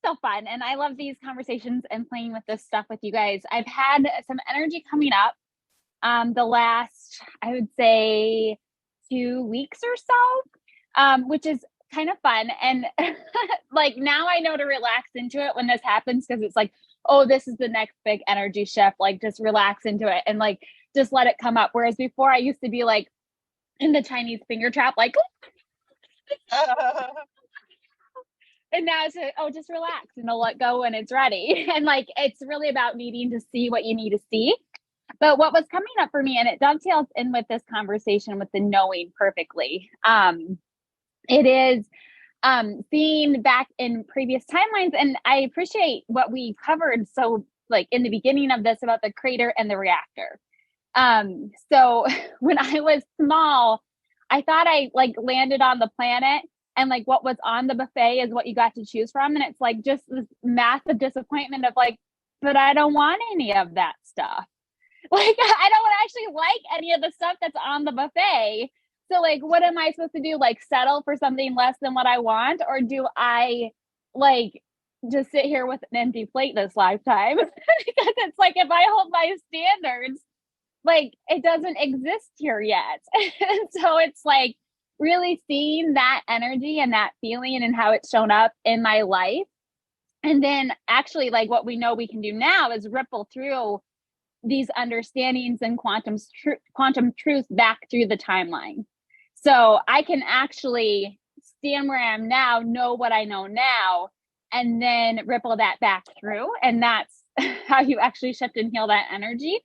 so fun. And I love these conversations and playing with this stuff with you guys. I've had some energy coming up the last, I would say, 2 weeks or so, which is kind of fun. And like now I know to relax into it when this happens, because it's like, oh, this is the next big energy shift. Like just relax into it and like just let it come up. Whereas before I used to be like in the Chinese finger trap, like, and now it's just relax and I'll let go when it's ready. And like it's really about needing to see what you need to see. But what was coming up for me, and it dovetails in with this conversation with the knowing perfectly, it is seeing back in previous timelines. And I appreciate what we covered. So like in the beginning of this about the crater and the reactor. So when I was small, I thought I like landed on the planet and like what was on the buffet is what you got to choose from. And it's like just this massive disappointment of like, but I don't want any of that stuff. Like, I don't actually like any of the stuff that's on the buffet. So like, what am I supposed to do? Like settle for something less than what I want? Or do I like just sit here with an empty plate this lifetime? Because it's like, if I hold my standards, like it doesn't exist here yet. And so it's like really seeing that energy and that feeling and how it's shown up in my life. And then actually like what we know we can do now is ripple through these understandings and quantum truth back through the timeline. So I can actually stand where I am now, know what I know now, and then ripple that back through. And that's how you actually shift and heal that energy.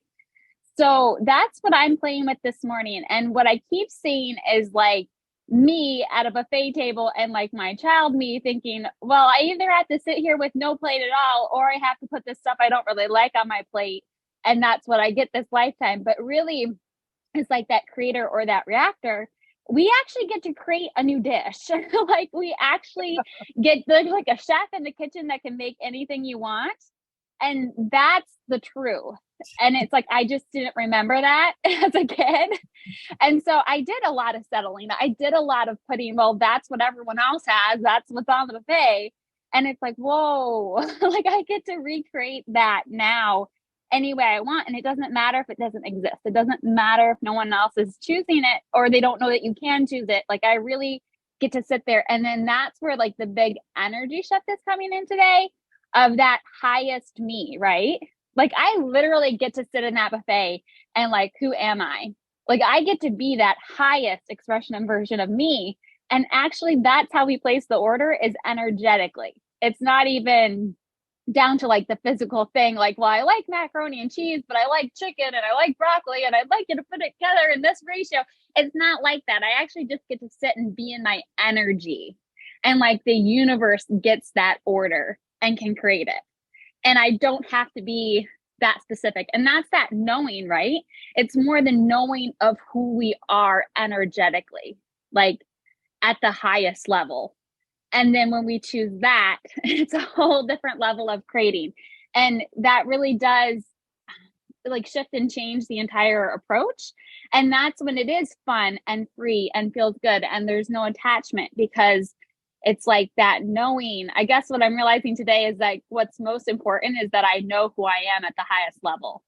So that's what I'm playing with this morning. And what I keep seeing is like me at a buffet table and like my child me thinking, well, I either have to sit here with no plate at all, or I have to put this stuff I don't really like on my plate. And that's what I get this lifetime. But really, it's like that creator or that reactor. We actually get to create a new dish. Like we actually get like a chef in the kitchen that can make anything you want. And that's the truth. And it's like, I just didn't remember that as a kid. And so I did a lot of settling. I did a lot of putting, well, that's what everyone else has. That's what's on the buffet. And it's like, whoa, like I get to recreate that now any way I want. And it doesn't matter if it doesn't exist. It doesn't matter if no one else is choosing it or they don't know that you can choose it. Like I really get to sit there. And then that's where like the big energy shift is coming in today of that highest me, right? Like I literally get to sit in that buffet and like, who am I? Like I get to be that highest expression and version of me. And actually that's how we place the order is energetically. It's not even down to like the physical thing, like, well, I like macaroni and cheese, but I like chicken and I like broccoli and I'd like you to put it together in this ratio. It's not like that. I actually just get to sit and be in my energy. And like the universe gets that order and can create it. And I don't have to be that specific. And that's that knowing, right? It's more than knowing of who we are energetically, like at the highest level. And then when we choose that, it's a whole different level of creating. And that really does like shift and change the entire approach. And that's when it is fun and free and feels good. And there's no attachment because it's like that knowing. I guess what I'm realizing today is like what's most important is that I know who I am at the highest level.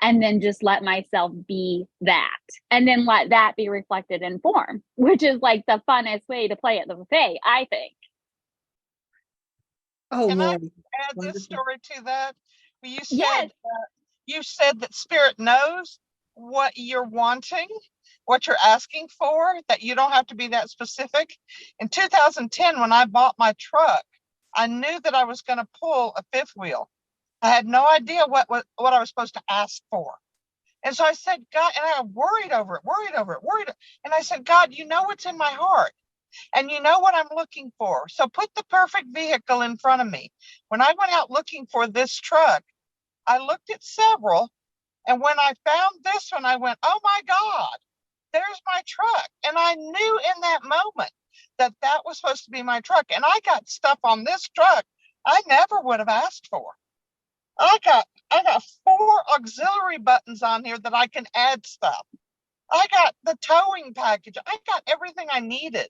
And then just let myself be that. And then let that be reflected in form, which is like the funnest way to play at the buffet, I think. Oh, Can I Lord. add this story to that? You said Yes. You said that spirit knows what you're wanting, what you're asking for, that you don't have to be that specific. In 2010, when I bought my truck, I knew that I was going to pull a fifth wheel. I had no idea what I was supposed to ask for. And so I said, God, and I worried over it. And I said, God, you know what's in my heart. And you know what I'm looking for. So put the perfect vehicle in front of me. When I went out looking for this truck, I looked at several. And when I found this one, I went, oh my God, there's my truck. And I knew in that moment that that was supposed to be my truck. And I got stuff on this truck I never would have asked for. I got 4 auxiliary buttons on here that I can add stuff. I got the towing package. I got everything I needed.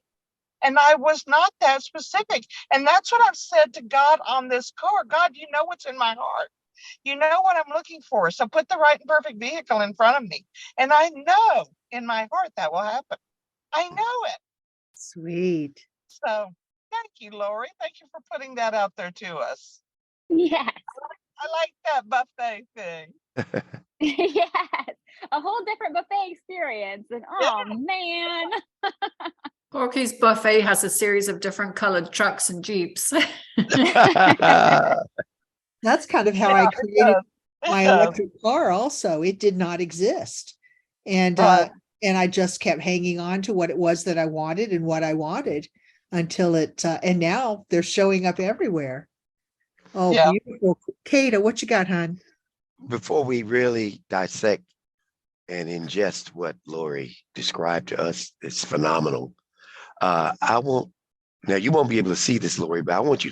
And I was not that specific. And that's what I've said to God on this card. God, you know what's in my heart. You know what I'm looking for. So put the right and perfect vehicle in front of me. And I know in my heart that will happen. I know it. Sweet. So thank you, Lori. Thank you for putting that out there to us. Yes. I like that buffet thing. Yes. A whole different buffet experience. And oh man. Corky's buffet has a series of different colored trucks and jeeps. That's kind of how I created my electric car also. It did not exist. And and I just kept hanging on to what it was that I wanted and what I wanted until it and now they're showing up everywhere. Oh, Yeah. beautiful. Kata, what you got, hon? Before we really dissect and ingest what Lori described to us, it's phenomenal. Now you won't be able to see this, Lori, but I want you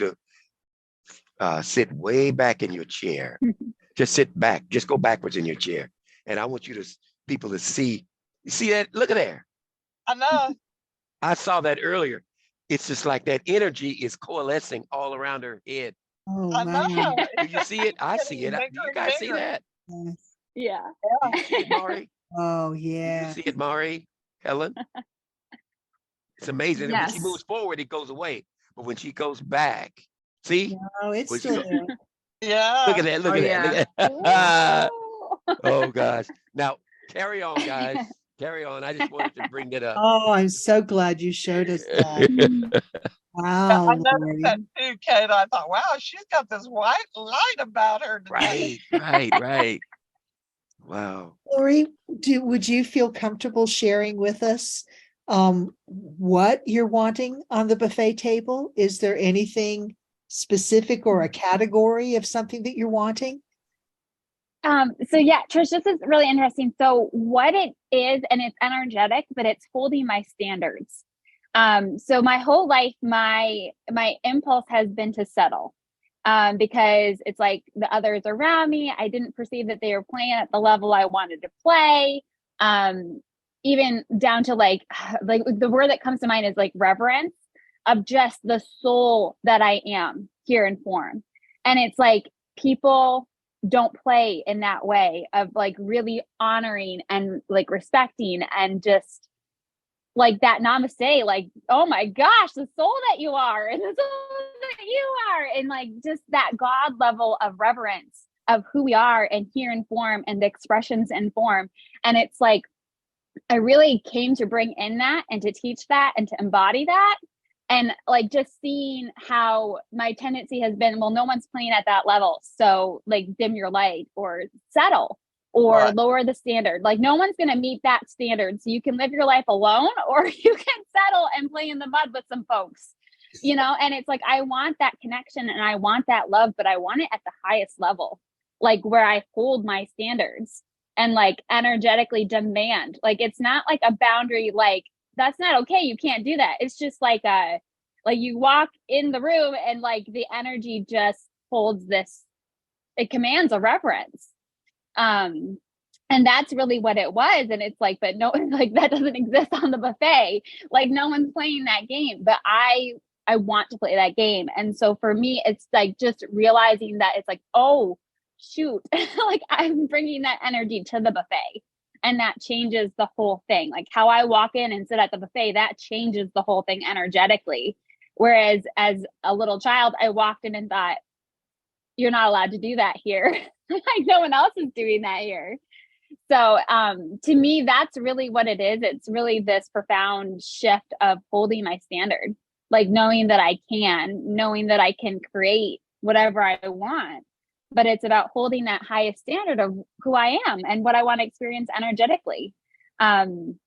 to sit way back in your chair. Just sit back, just go backwards in your chair. And I want people to see, you see that? Look at there. I know. I saw that earlier. It's just like that energy is coalescing all around her head. Oh, I know. man. Do you see it? I see it. Do you guys see that? Yeah. Do you see it, Mari? Oh, Do yeah. you see it, Mari? Helen? It's amazing. And when she Yes. moves forward, it goes away. But when she goes back, see? No, it's When she still go- there. Yeah. Look at that. Look Oh, at that. yeah. Look at that. Ooh. Oh, gosh. Now, carry on, guys. Carry on. I just wanted to bring it up. Oh, I'm so glad you showed us that. Wow, I noticed Lori. that too, Kate. I thought, wow, she's got this white light about her today. Right. Wow. Lori, would you feel comfortable sharing with us what you're wanting on the buffet table? Is there anything specific or a category of something that you're wanting? So yeah, Trish, this is really interesting. So what it is, and it's energetic, but it's holding my standards. So my whole life, my impulse has been to settle. Because it's like the others around me, I didn't perceive that they were playing at the level I wanted to play. Even down to like the word that comes to mind is like reverence of just the soul that I am here in form. And it's like people don't play in that way of like really honoring and like respecting and just like that namaste, like, oh my gosh, the soul that you are and the soul that you are, and like just that God level of reverence of who we are and here in form and the expressions in form. And it's like I really came to bring in that and to teach that and to embody that. And like just seeing how my tendency has been, well, no one's playing at that level. So like dim your light or settle or lower the standard. Like no one's going to meet that standard. So you can live your life alone or you can settle and play in the mud with some folks, you know? And it's like, I want that connection and I want that love, but I want it at the highest level, like where I hold my standards and like energetically demand. Like, it's not like a boundary, like, that's not okay. You can't do that. It's just like you walk in the room and like the energy just holds this, it commands a reverence. And that's really what it was. And it's like, but no, like that doesn't exist on the buffet. Like no one's playing that game, but I want to play that game. And so for me, it's like just realizing that it's like, oh shoot, like I'm bringing that energy to the buffet. And that changes the whole thing. Like how I walk in and sit at the buffet, that changes the whole thing energetically. Whereas as a little child, I walked in and thought, you're not allowed to do that here. Like no one else is doing that here. So to me, that's really what it is. It's really this profound shift of holding my standard, like knowing that I can create whatever I want. But it's about holding that highest standard of who I am and what I want to experience energetically. And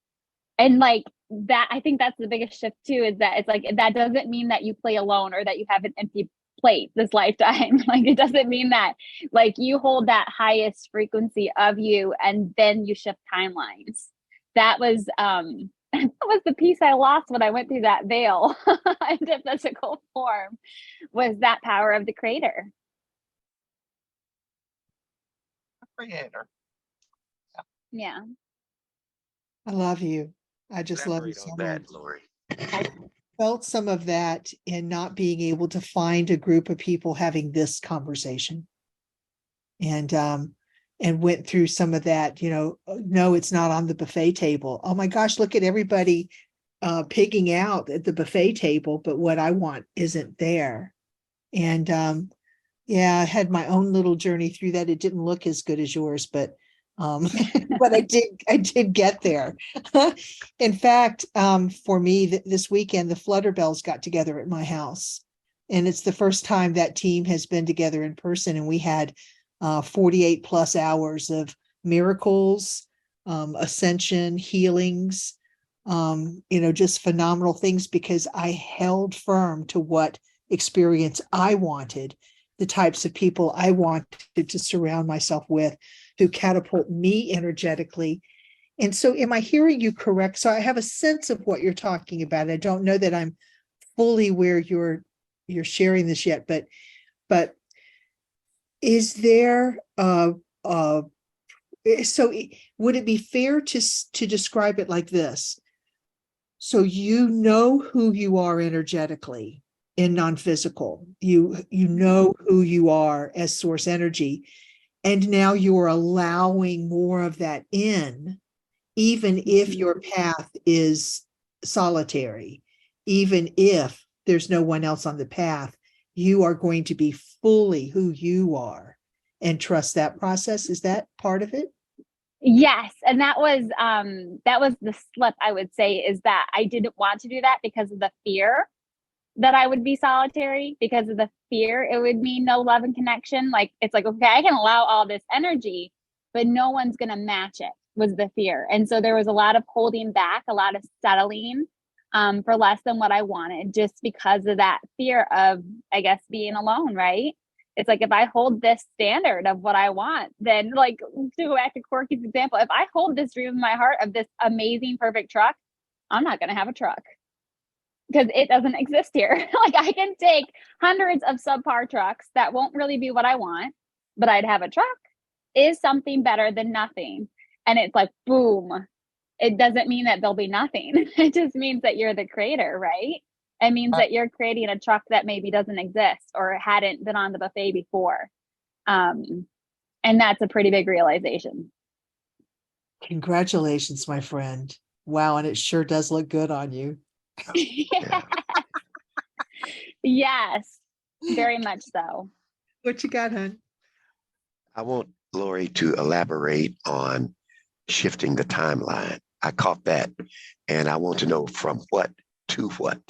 like that, I think that's the biggest shift too, is that it's like, that doesn't mean that you play alone or that you have an empty plate this lifetime. Like it doesn't mean that, like you hold that highest frequency of you and then you shift timelines. That was that was the piece I lost when I went through that veil into physical form, was that power of the creator. Creator. Yeah. I love you. I just love you Elaborate so on much. that, Lori. felt some of that in not being able to find a group of people having this conversation. And went through some of that, no, it's not on the buffet table. Oh my gosh, look at everybody pigging out at the buffet table, but what I want isn't there. And yeah, I had my own little journey through that. It didn't look as good as yours, but but I did get there. In fact, for me, this weekend, the Flutterbells got together at my house, and it's the first time that team has been together in person, and we had 48 plus hours of miracles, ascension, healings, just phenomenal things, because I held firm to what experience I wanted, the types of people I wanted to surround myself with, who catapult me energetically. And so am I hearing you correct? So I have a sense of what you're talking about. I don't know that I'm fully where you're sharing this yet, but is there so would it be fair to describe it like this? So you know who you are energetically in non-physical. You know who you are as source energy. And now you're allowing more of that in, even if your path is solitary, even if there's no one else on the path, you are going to be fully who you are and trust that process. Is that part of it? Yes. And that was the slip, I would say, is that I didn't want to do that because of the fear that I would be solitary, because of the fear it would mean no love and connection. Like, it's like, okay, I can allow all this energy, but no one's going to match it, was the fear. And so there was a lot of holding back, a lot of settling for less than what I wanted, just because of that fear of, I guess, being alone, right? It's like, if I hold this standard of what I want, then, like, to go back to Corky's example, if I hold this dream in my heart of this amazing, perfect truck, I'm not going to have a truck, because it doesn't exist here. Like, I can take hundreds of subpar trucks that won't really be what I want, but I'd have a truck is something better than nothing. And it's like, boom. It doesn't mean that there'll be nothing. It just means that you're the creator, right? It means that you're creating a truck that maybe doesn't exist or hadn't been on the buffet before. And that's a pretty big realization. Congratulations, my friend. Wow. And it sure does look good on you. Yeah. Yes, very much so. What you got, hon? I want Lori to elaborate on shifting the timeline. I caught that, and I want to know from what to what.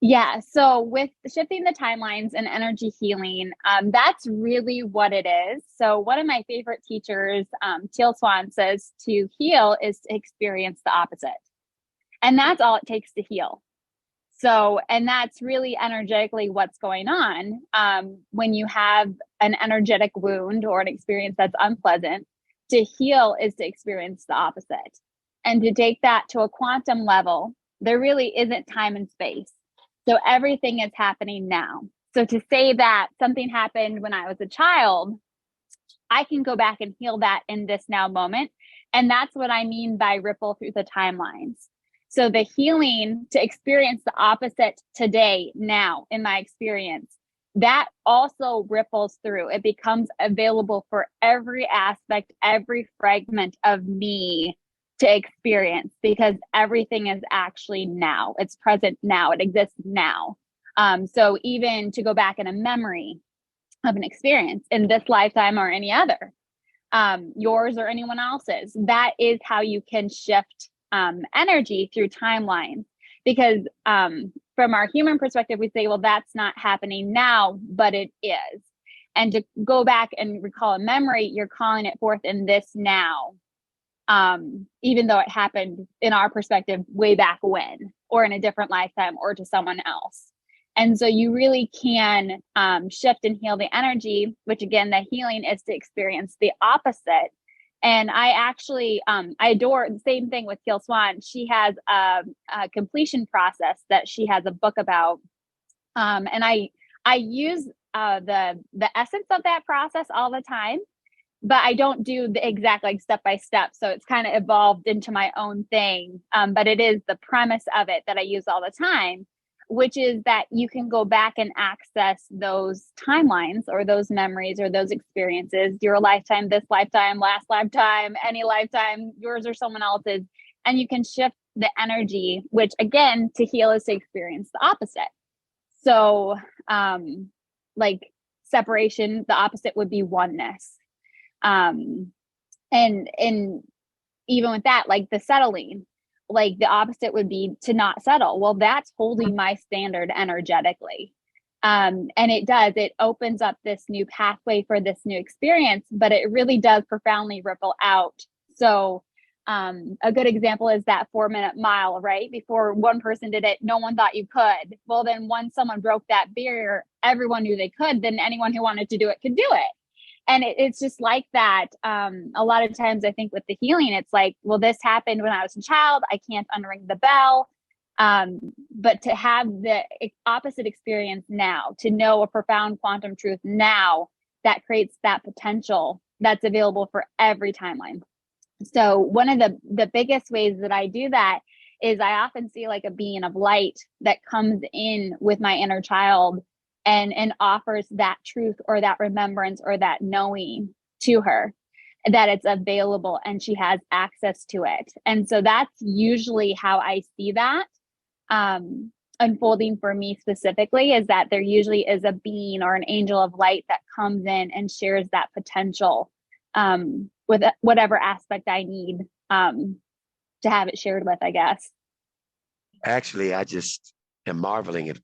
Yeah. So with shifting the timelines and energy healing, that's really what it is. So one of my favorite teachers, Teal Swan, says to heal is to experience the opposite. And that's all it takes to heal. So, and that's really energetically what's going on. When you have an energetic wound or an experience that's unpleasant, to heal is to experience the opposite. And to take that to a quantum level, there really isn't time and space. So everything is happening now. So to say that something happened when I was a child, I can go back and heal that in this now moment. And that's what I mean by ripple through the timelines. So the healing to experience the opposite today, now, in my experience, that also ripples through. It becomes available for every aspect, every fragment of me to experience, because everything is actually now. It's present now. It exists now. So even to go back in a memory of an experience in this lifetime or any other, yours or anyone else's, that is how you can shift energy through timelines. Because from our human perspective, we say, well, that's not happening now, but it is. And to go back and recall a memory, you're calling it forth in this now, even though it happened in our perspective way back when, or in a different lifetime, or to someone else. And so you really can shift and heal the energy, which again, the healing is to experience the opposite. And I actually, I adore the same thing with Teal Swan. She has a completion process that she has a book about. And I use the essence of that process all the time. but I don't do the exact like step by step. So it's kind of evolved into my own thing. But it is the premise of it that I use all the time, which is that you can go back and access those timelines or those memories or those experiences, your lifetime, this lifetime, last lifetime, any lifetime, yours or someone else's. And you can shift the energy, which again, to heal is to experience the opposite. So like separation, the opposite would be oneness. And even with that, like the settling, like the opposite would be to not settle. Well, that's holding my standard energetically. And it opens up this new pathway for this new experience, but it really does profoundly ripple out. So a good example is that 4-minute mile, right? Before one person did it, no one thought you could. Well, then once someone broke that barrier, everyone knew they could, then anyone who wanted to do it could do it. And it's just like that. A lot of times I think with the healing, it's like, well, this happened when I was a child. I can't unring the bell. But to have the opposite experience now, to know a profound quantum truth now, that creates that potential that's available for every timeline. So one of the biggest ways that I do that is I often see like a being of light that comes in with my inner child and offers that truth or that remembrance or that knowing to her, that it's available and she has access to it. And so that's usually how I see that unfolding for me specifically, is that there usually is a being or an angel of light that comes in and shares that potential with whatever aspect I need to have it shared with, I guess. Actually, I just am marveling at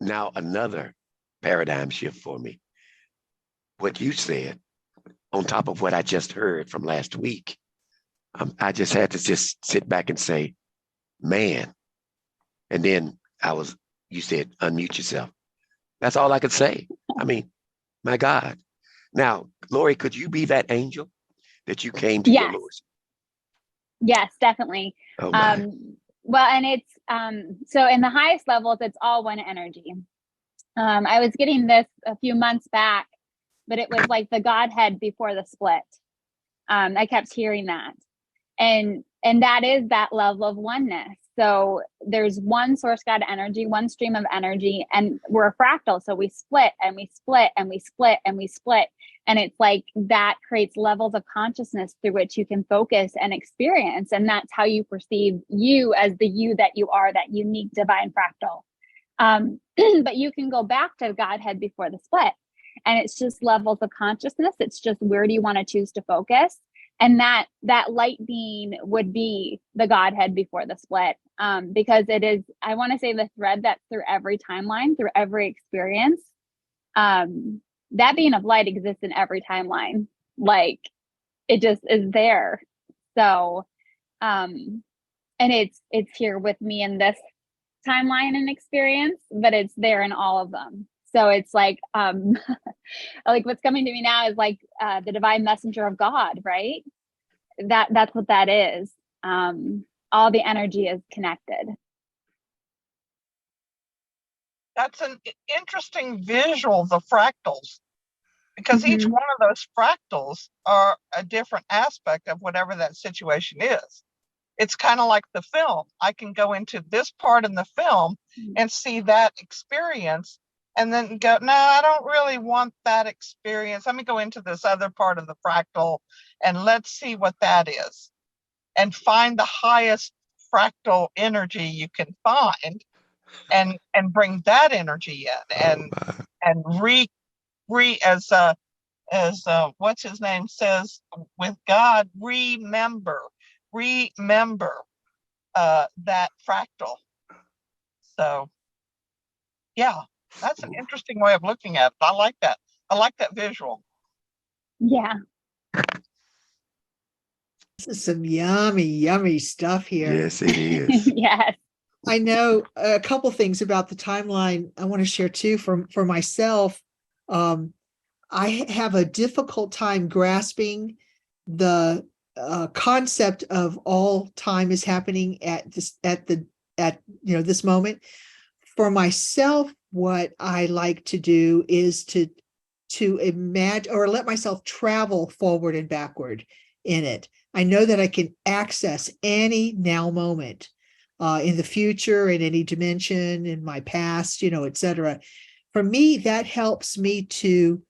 now another paradigm shift for me. What you said, on top of what I just heard from last week, I just had to just sit back and say, man. And then you said, unmute yourself. That's all I could say. I mean, my God. Now, Lori, could you be that angel that you came to your Lord? Yes, definitely. Oh my. Well, and it's, so in the highest levels, it's all one energy. I was getting this a few months back, but it was like the Godhead before the split. I kept hearing that. And that is that level of oneness. So there's one source God energy, one stream of energy, and we're a fractal. So we split and we split and we split and we split. And it's like that creates levels of consciousness through which you can focus and experience. And that's how you perceive you as the you that you are, that unique divine fractal. But you can go back to Godhead before the split. And it's just levels of consciousness. It's just, where do you want to choose to focus? And that light being would be the Godhead before the split, because it is, I want to say, the thread that's through every timeline, through every experience. That being of light exists in every timeline. Like, it just is there. So, and it's here with me in this timeline and experience, but it's there in all of them. So it's like, like what's coming to me now is like the divine messenger of God, right? That's what that is. All the energy is connected. That's an interesting visual, the fractals, because each one of those fractals are a different aspect of whatever that situation is. It's kind of like the film. I can go into this part in the film and see that experience, and then go, no, I don't really want that experience. Let me go into this other part of the fractal and let's see what that is, and find the highest fractal energy you can find, and bring that energy in, and as what's his name says with God, remember that fractal. So yeah, that's an interesting way of looking at it. I like that. I like that visual. Yeah. This is some yummy stuff here. Yes, it is. Yes. I know a couple things about the timeline I want to share too for myself. I have a difficult time grasping the concept of all time is happening at this moment. For myself, what I like to do is to to imagine or let myself travel forward and backward in it. I know that I can access any now moment in the future, in any dimension, in my past, etc. For me, that helps me to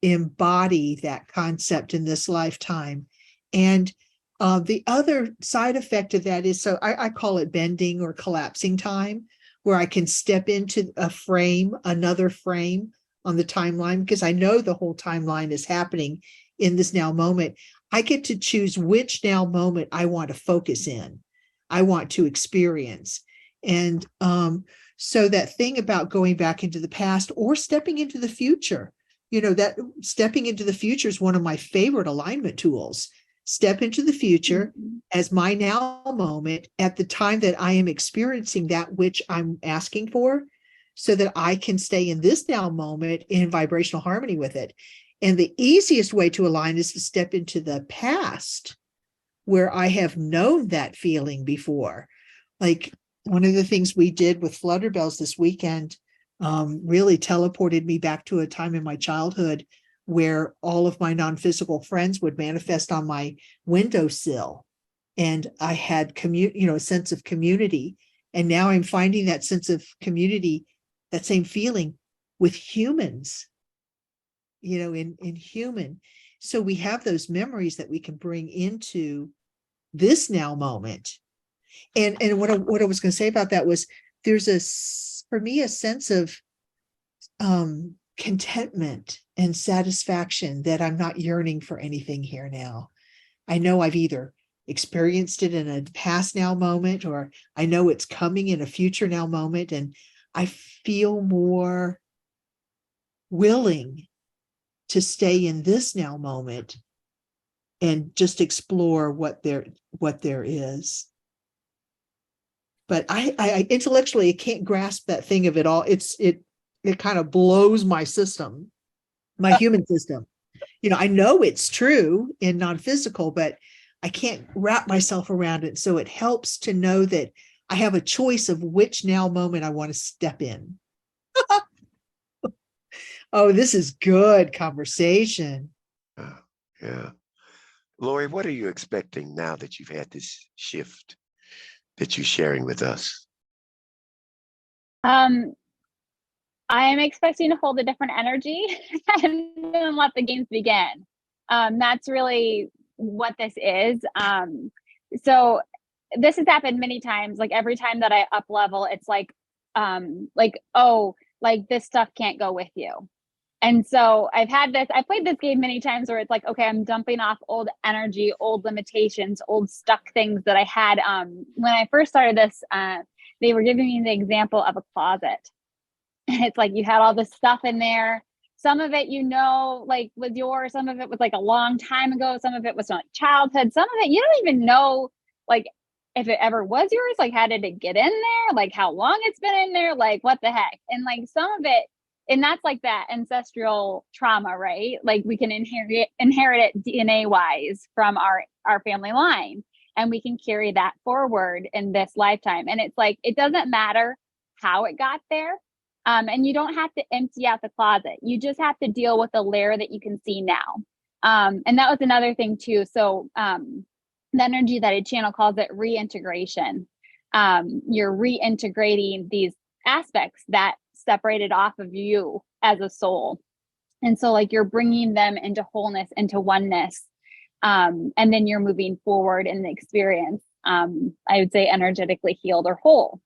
embody that concept in this lifetime. And the other side effect of that is, so I call it bending or collapsing time, where I can step into a frame, another frame on the timeline, because I know the whole timeline is happening in this now moment. I get to choose which now moment I want to focus in, I want to experience. And so that thing about going back into the past or stepping into the future, that stepping into the future is one of my favorite alignment tools. Step into the future as my now moment at the time that I am experiencing that which I'm asking for, so that I can stay in this now moment in vibrational harmony with it. And the easiest way to align is to step into the past where I have known that feeling before. Like one of the things we did with Flutterbells this weekend really teleported me back to a time in my childhood where all of my non-physical friends would manifest on my windowsill. And I had a sense of community. And now I'm finding that sense of community, that same feeling with humans, in human. So we have those memories that we can bring into this now moment. And what I was going to say about that was there's for me, a sense of contentment and satisfaction that I'm not yearning for anything here now. I know I've either experienced it in a past now moment, or I know it's coming in a future now moment, and I feel more willing to stay in this now moment and just explore what there is. But I intellectually I can't grasp that thing of it all. It kind of blows my system, my human system. I know it's true in non-physical, but I can't wrap myself around it. So it helps to know that I have a choice of which now moment I want to step in. Oh, this is good conversation. Yeah. Lori, what are you expecting now that you've had this shift that you're sharing with us? I am expecting to hold a different energy and then let the games begin. That's really what this is. So this has happened many times. Like every time that I up level, it's like, oh, like this stuff can't go with you. And so I played this game many times where it's like, okay, I'm dumping off old energy, old limitations, old stuck things that I had. When I first started this, they were giving me the example of a closet. And it's like you had all this stuff in there. Some of it, like was yours. Some of it was like a long time ago. Some of it was like childhood. Some of it, you don't even know, like, if it ever was yours. Like, how did it get in there? Like, how long it's been in there? Like, what the heck? And like some of it, and that's like that ancestral trauma, right? Like we can inherit it DNA wise from our family line, and we can carry that forward in this lifetime. And it's like, it doesn't matter how it got there. And you don't have to empty out the closet. You just have to deal with the layer that you can see now. And that was another thing too. So the energy that I channel calls it reintegration. You're reintegrating these aspects that separated off of you as a soul. And so like you're bringing them into wholeness, into oneness. And then you're moving forward in the experience, I would say energetically healed or whole.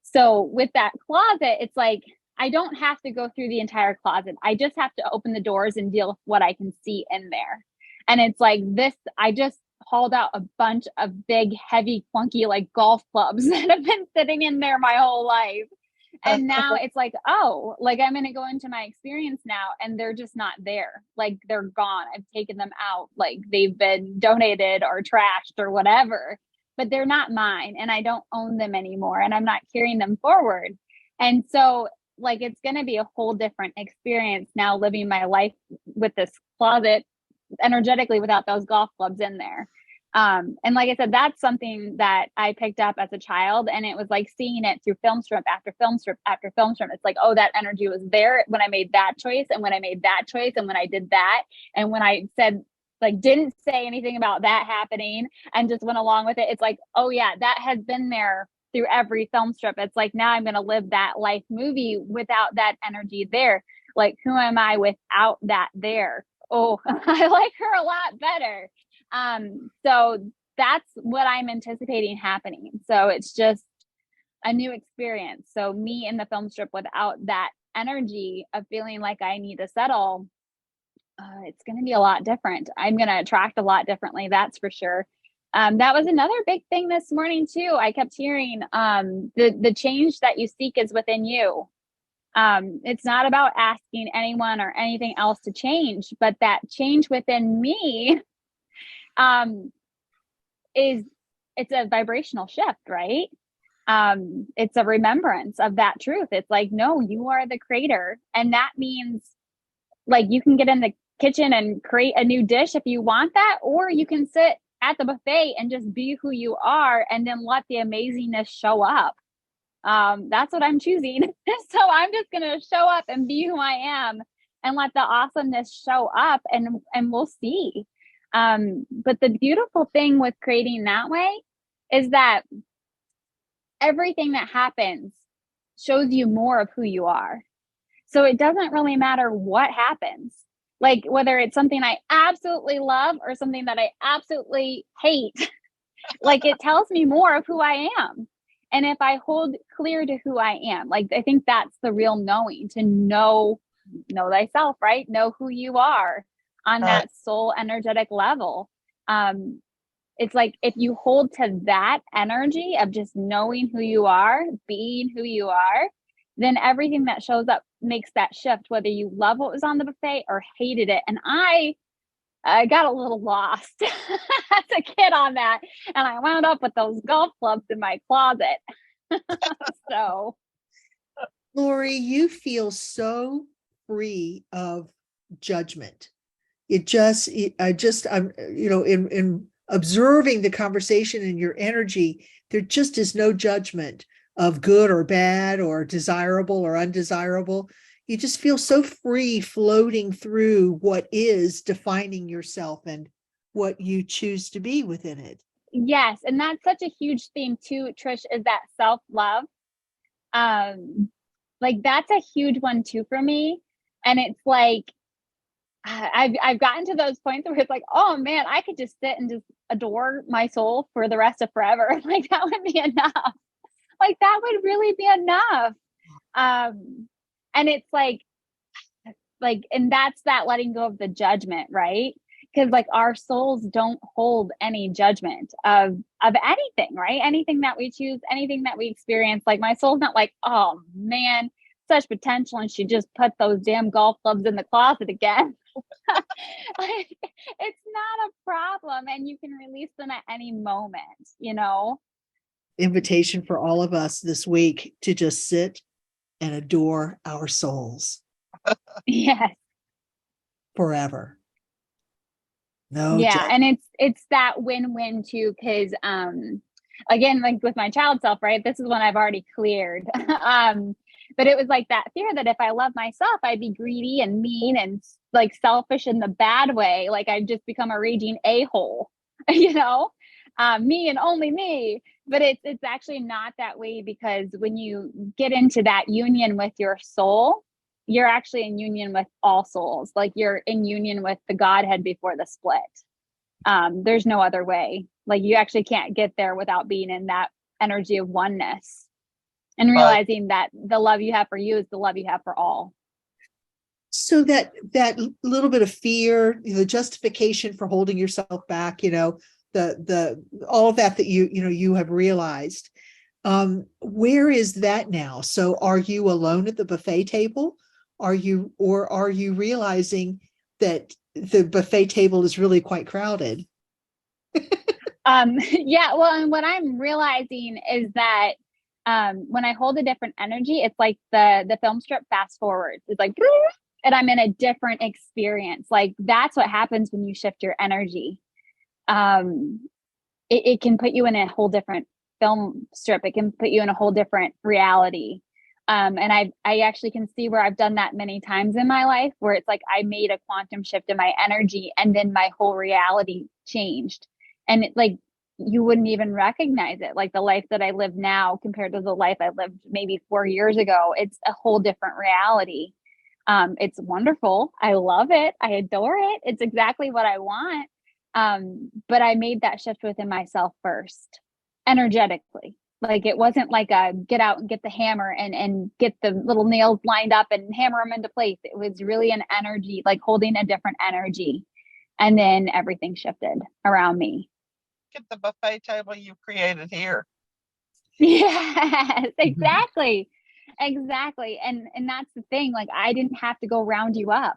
So with that closet, it's like, I don't have to go through the entire closet. I just have to open the doors and deal with what I can see in there. And it's like this, I just hauled out a bunch of big, heavy, clunky, like golf clubs that have been sitting in there my whole life. And now it's like, oh, like I'm going to go into my experience now and they're just not there. Like they're gone. I've taken them out. Like they've been donated or trashed or whatever, but they're not mine and I don't own them anymore and I'm not carrying them forward. And so like, it's going to be a whole different experience now living my life with this closet energetically without those golf clubs in there. And like I said, that's something that I picked up as a child, and it was like seeing it through film strip after film strip after film strip. It's like, oh, that energy was there when I made that choice, and when I made that choice, and when I did that, and when I said, like, didn't say anything about that happening and just went along with it. It's like, oh yeah, that has been there through every film strip. It's like, now I'm going to live that life movie without that energy there. Like, who am I without that there? Oh, I like her a lot better. So that's what I'm anticipating happening. So it's just a new experience. So me in the film strip without that energy of feeling like I need to settle, it's going to be a lot different. I'm going to attract a lot differently. That's for sure. That was another big thing this morning too. I kept hearing, the change that you seek is within you. It's not about asking anyone or anything else to change, but that change within me, it's a vibrational shift, right? It's a remembrance of that truth. It's like, no, you are the creator. And that means, like, you can get in the kitchen and create a new dish if you want that, or you can sit at the buffet and just be who you are and then let the amazingness show up. That's what I'm choosing. So I'm just going to show up and be who I am and let the awesomeness show up, and we'll see. But the beautiful thing with creating that way is that everything that happens shows you more of who you are. So it doesn't really matter what happens, like whether it's something I absolutely love or something that I absolutely hate. Like, it tells me more of who I am. And if I hold clear to who I am, like, I think that's the real knowing, to know thyself, right? Know who you are on that soul energetic level. It's like, if you hold to that energy of just knowing who you are, being who you are, then everything that shows up makes that shift, whether you love what was on the buffet or hated it. And I got a little lost as a kid on that, and I wound up with those golf clubs in my closet. So, Lori, you feel so free of judgment. I'm, in observing the conversation and your energy, there just is no judgment of good or bad or desirable or undesirable. You just feel so free floating through what is defining yourself and what you choose to be within it. yes. And that's such a huge theme too, Trish, is that self-love. Like, that's a huge one too for me. And it's like, I've gotten to those points where it's like, oh man, I could just sit and just adore my soul for the rest of forever. Like, that would be enough. Like, that would really be enough. And it's like, and that's that letting go of the judgment, right? Because, like, our souls don't hold any judgment of anything, right? Anything that we choose, anything that we experience. Like, my soul's not like, oh man, such potential, and she just put those damn golf clubs in the closet again. Like, it's not a problem, and you can release them at any moment, Invitation for all of us this week to just sit and adore our souls. Yes. Forever. No. Yeah. And it's that win-win too. Cause, again, like with my child self, right? This is one I've already cleared. But it was like that fear that if I love myself, I'd be greedy and mean and like selfish in the bad way. Like, I'd just become a raging a-hole, me and only me. But it's actually not that way, because when you get into that union with your soul, you're actually in union with all souls. Like, you're in union with the Godhead before the split. There's no other way. Like, you actually can't get there without being in that energy of oneness and realizing that the love you have for you is the love you have for all. So that little bit of fear, the justification for holding yourself back, the all of that you have realized. Where is that now? So are you alone at the buffet table? Are you realizing that the buffet table is really quite crowded? Yeah, well, and what I'm realizing is that when I hold a different energy, it's like the film strip fast forwards. It's like, and I'm in a different experience. Like, that's what happens when you shift your energy. it can put you in a whole different film strip. It can put you in a whole different reality. And I actually can see where I've done that many times in my life, where it's like I made a quantum shift in my energy and then my whole reality changed. And like, you wouldn't even recognize it. Like the life that I live now compared to the life I lived maybe 4 years ago, it's a whole different reality. It's wonderful. I love it. I adore it. It's exactly what I want. But I made that shift within myself first, energetically. Like it wasn't like a get out and get the hammer and get the little nails lined up and hammer them into place. It was really an energy, like holding a different energy. And then everything shifted around me. Get the buffet table you created here. Yes, exactly. Exactly. And that's the thing. Like I didn't have to go round you up.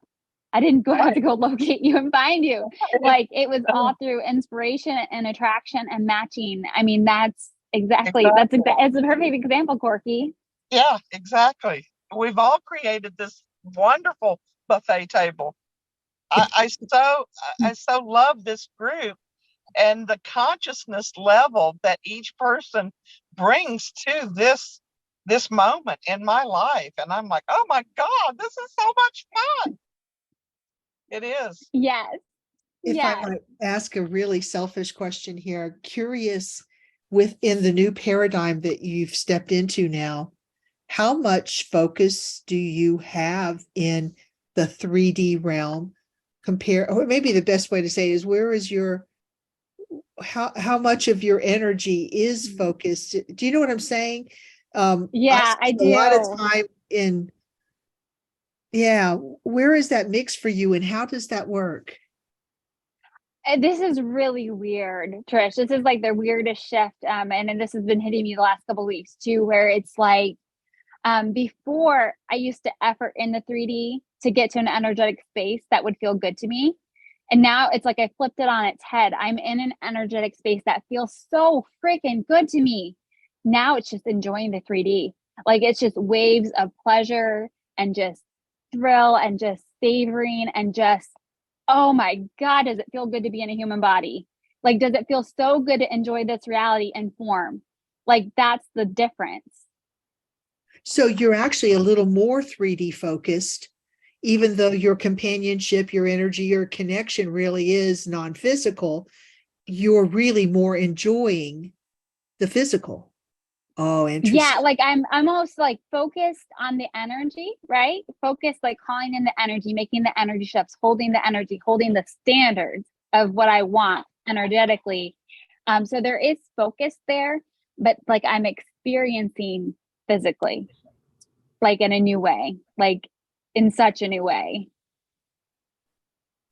I didn't have to go locate you and find you. Like it was all through inspiration and attraction and matching. I mean, that's exactly. That's a perfect example, Corky. Yeah, exactly. We've all created this wonderful buffet table. I so love this group and the consciousness level that each person brings to this moment in my life. And I'm like, oh my God, this is so much fun. It is. Yes. If I might ask a really selfish question here, curious within the new paradigm that you've stepped into now, how much focus do you have in the 3D realm or maybe the best way to say is where is how much of your energy is focused? Do you know what I'm saying? Yeah, I do. A lot of time where is that mix for you and how does that work? This is really weird, Trish. This is like the weirdest shift. And this has been hitting me the last couple of weeks too, where it's like, before I used to effort in the 3D to get to an energetic space that would feel good to me. And now it's like I flipped it on its head. I'm in an energetic space that feels so freaking good to me. Now it's just enjoying the 3D. Like it's just waves of pleasure and just thrill and just savoring and just, oh my God, does it feel good to be in a human body? Like, does it feel so good to enjoy this reality and form? Like, that's the difference. So you're actually a little more 3D focused, even though your companionship, your energy, your connection really is non-physical, you're really more enjoying the physical. Oh, interesting. Yeah, like I'm almost like focused on the energy, right? Focused, like calling in the energy, making the energy shifts, holding the energy, holding the standards of what I want energetically. So there is focus there, but like I'm experiencing physically, like in a new way, like in such a new way.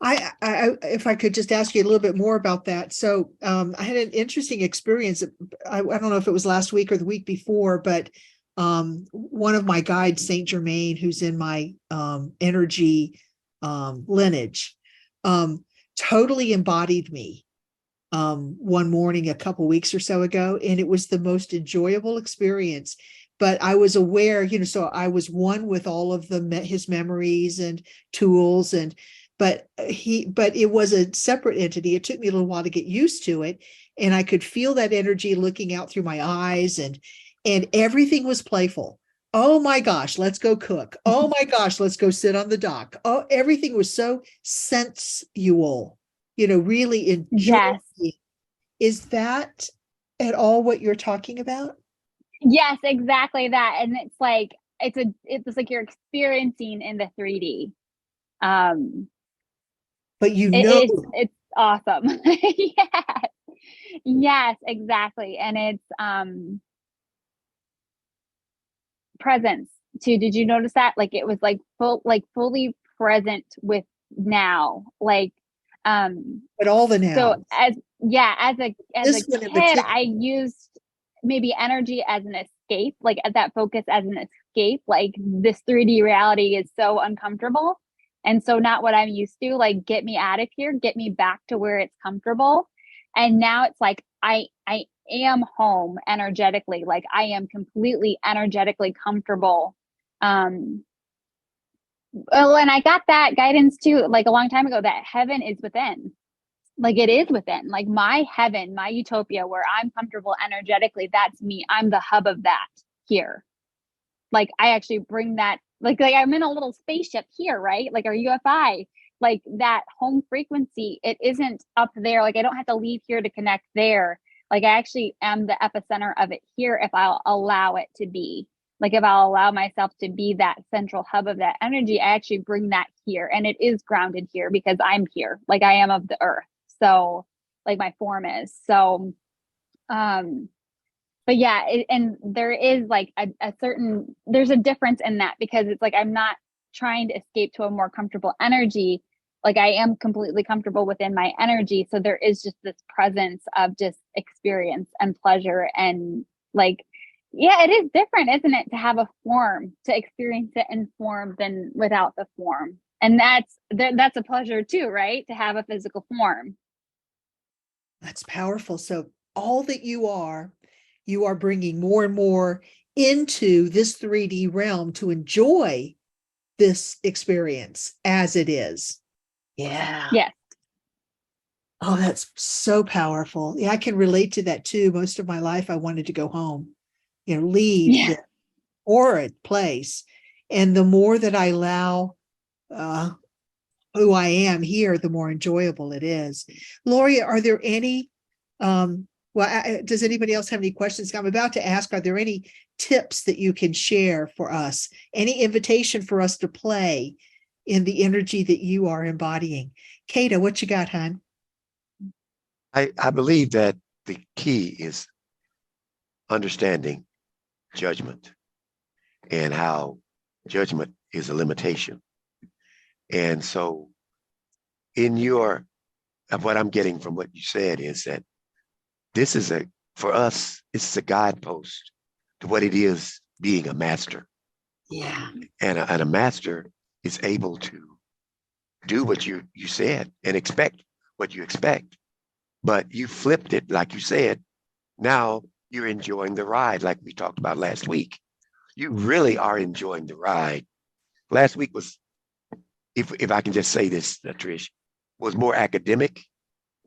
I if I could just ask you a little bit more about that. So I had an interesting experience. I don't know if it was last week or the week before, but one of my guides, Saint Germain, who's in my energy lineage, totally embodied me one morning a couple weeks or so ago, and it was the most enjoyable experience. But I was aware, so I was one with all of his memories and tools but it was a separate entity. It took me a little while to get used to it. And I could feel that energy looking out through my eyes and everything was playful. Oh my gosh, let's go cook. Oh my gosh, let's go sit on the dock. Oh, everything was so sensual, really enjoying. Yes. Is that at all what you're talking about? Yes, exactly that. And it's like, it's like you're experiencing in the 3D. But it's awesome. Yes. Yes, exactly. And it's presence too. Did you notice that? Like it was like fully present with now. Like but all the now. So as a kid, I used maybe energy as an escape, like at that focus as an escape. Like this 3D reality is so uncomfortable. And so not what I'm used to, like get me out of here, get me back to where it's comfortable. And now it's like I am home energetically, like I am completely energetically comfortable. Well, and I got that guidance too, like a long time ago, that heaven is within. like it is within, like my heaven, my utopia where I'm comfortable energetically. That's me. I'm the hub of that here. Like I actually bring that, like I'm in a little spaceship here, right? Like our UFI, like that home frequency, it isn't up there. Like I don't have to leave here to connect there. Like I actually am the epicenter of it here if I'll allow it to be. Like if I'll allow myself to be that central hub of that energy, I actually bring that here. And it is grounded here because I'm here. Like I am of the earth. So like my form is. So but yeah, and there is like a certain, there's a difference in that because it's like I'm not trying to escape to a more comfortable energy. Like I am completely comfortable within my energy. So there is just this presence of just experience and pleasure. And like, yeah, it is different, isn't it, to have a form, to experience it in form than without the form. And that's a pleasure too, right? To have a physical form. That's powerful. So all that you are bringing more and more into this 3D realm to enjoy this experience as it is. Yeah. Yes. Oh, that's so powerful. Yeah, I can relate to that too. Most of my life, I wanted to go home, leave Yeah. the horrid place. And the more that I allow who I am here, the more enjoyable it is. Lori, are there any, does anybody else have any questions? I'm about to ask, are there any tips that you can share for us? Any invitation for us to play in the energy that you are embodying? Kata, what you got, hon? I believe that the key is understanding judgment and how judgment is a limitation. And so what I'm getting from what you said is that for us, this is a guidepost to what it is being a master. Yeah. And a master is able to do what you said and expect what you expect. But you flipped it, like you said. Now you're enjoying the ride, like we talked about last week. You really are enjoying the ride. Last week was, if I can just say this, Trish, was more academic,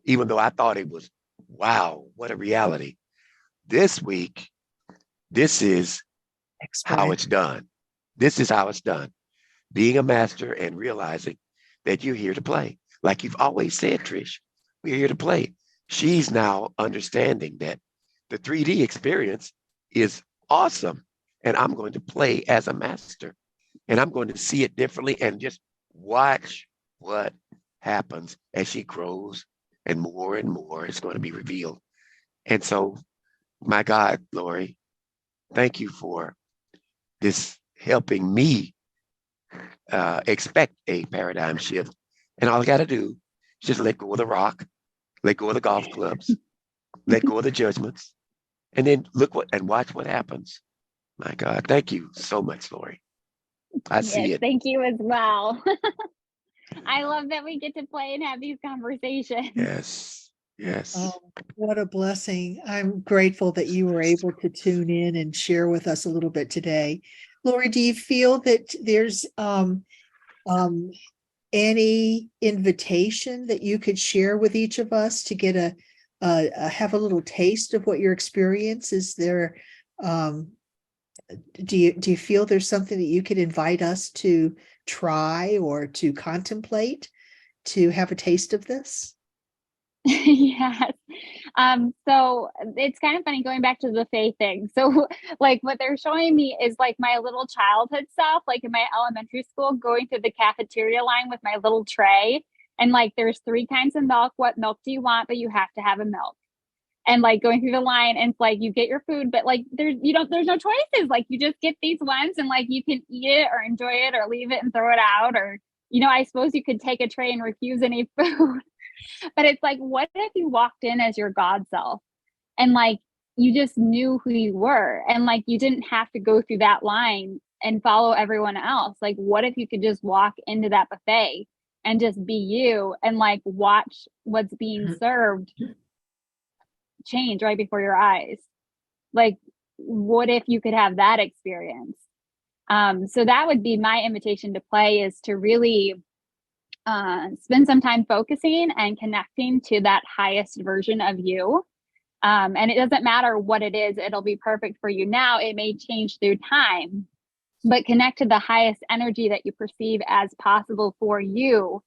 even though I thought it was, wow, what a reality. This week, this is how it's done. This is how it's done. Being a master and realizing that you're here to play. Like you've always said, Trish, we're here to play. She's now understanding that the 3D experience is awesome. And I'm going to play as a master. And I'm going to see it differently and just watch what happens as she grows and more is going to be revealed. And so, my God, Lori, thank you for this helping me expect a paradigm shift. And all I got to do is just let go of the rock, let go of the golf clubs, let go of the judgments, and then watch what happens. My God, thank you so much, Lori. I see it. Thank you as well. I love that we get to play and have these conversations. Yes. Yes. Oh, what a blessing. I'm grateful that you were able to tune in and share with us a little bit today. Lori, do you feel that there's any invitation that you could share with each of us to get have a little taste of what your experience is there? Do you feel there's something that you could invite us to try or to contemplate to have a taste of this? Yes. So it's kind of funny going back to the faith thing. So like what they're showing me is like my little childhood self, like in my elementary school, going through the cafeteria line with my little tray. And like there's 3 kinds of milk. What milk do you want? But you have to have a milk. And like going through the line, and it's like you get your food, but like there's no choices. Like you just get these ones and like you can eat it or enjoy it or leave it and throw it out. Or, I suppose you could take a tray and refuse any food. But it's like, what if you walked in as your God self and like you just knew who you were and like you didn't have to go through that line and follow everyone else? Like, what if you could just walk into that buffet and just be you and like watch what's being served change right before your eyes? Like, what if you could have that experience? So that would be my invitation to play, is to really spend some time focusing and connecting to that highest version of you. And it doesn't matter what it is, it'll be perfect for you now. It may change through time, but connect to the highest energy that you perceive as possible for you.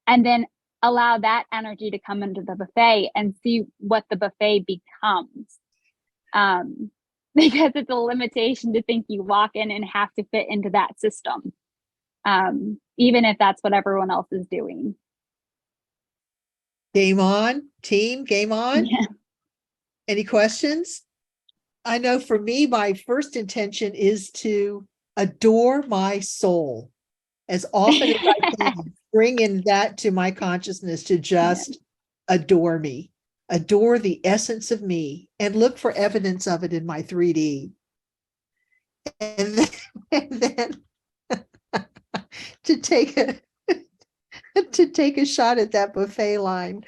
And then allow that energy to come into the buffet and see what the buffet becomes. Because it's a limitation to think you walk in and have to fit into that system. Even if that's what everyone else is doing. Game on, team, game on. Yeah. Any questions? I know for me, my first intention is to adore my soul as often as I can. Bring in that to my consciousness to just adore me, adore the essence of me, and look for evidence of it in my 3D. And then to take a shot at that buffet line.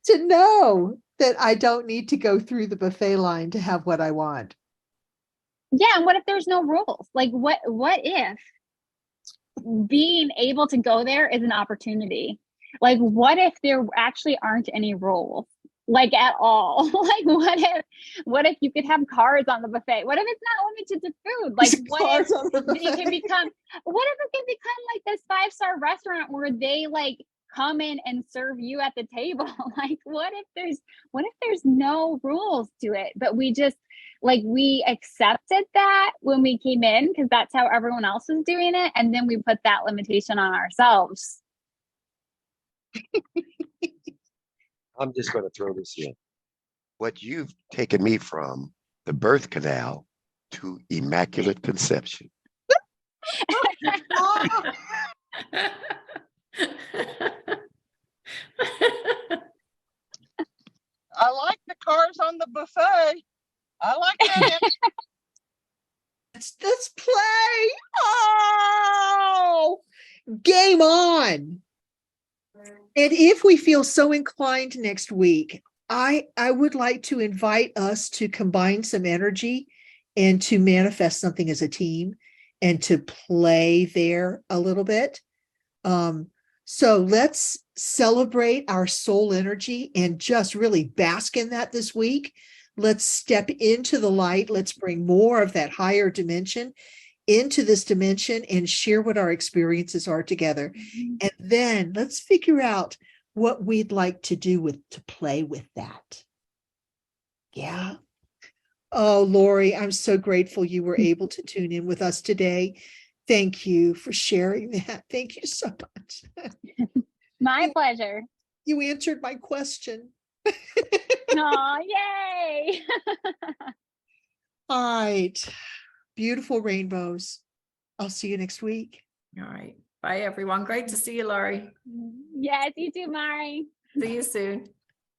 To know that I don't need to go through the buffet line to have what I want. Yeah, and what if there's no rules? Like what if being able to go there is an opportunity? Like what if there actually aren't any rules? Like at all? Like what if you could have cars on the buffet? What if it's not limited to food? Like what if it can become like this 5-star restaurant where they like come in and serve you at the table? Like what if there's no rules to it, but we just like we accepted that when we came in because that's how everyone else was doing it, and then we put that limitation on ourselves. I'm just going to throw this in. What you've taken me from the birth canal to immaculate conception. I like the cars on the buffet. I like that. Let's play. Oh, game on. And if we feel so inclined next week, I would like to invite us to combine some energy and to manifest something as a team and to play there a little bit. So let's celebrate our soul energy and just really bask in that this week. Let's step into the light. Let's bring more of that higher dimension into this dimension and share what our experiences are together. Mm-hmm. And then let's figure out what we'd like to do to play with that. Yeah. Oh, Lori, I'm so grateful you were able to tune in with us today. Thank you for sharing that. Thank you so much. My pleasure. You answered my question. Aw, yay. All right. Beautiful rainbows. I'll see you next week. All right. Bye, everyone. Great to see you, Laurie. Yes, you too, Mari. See you soon.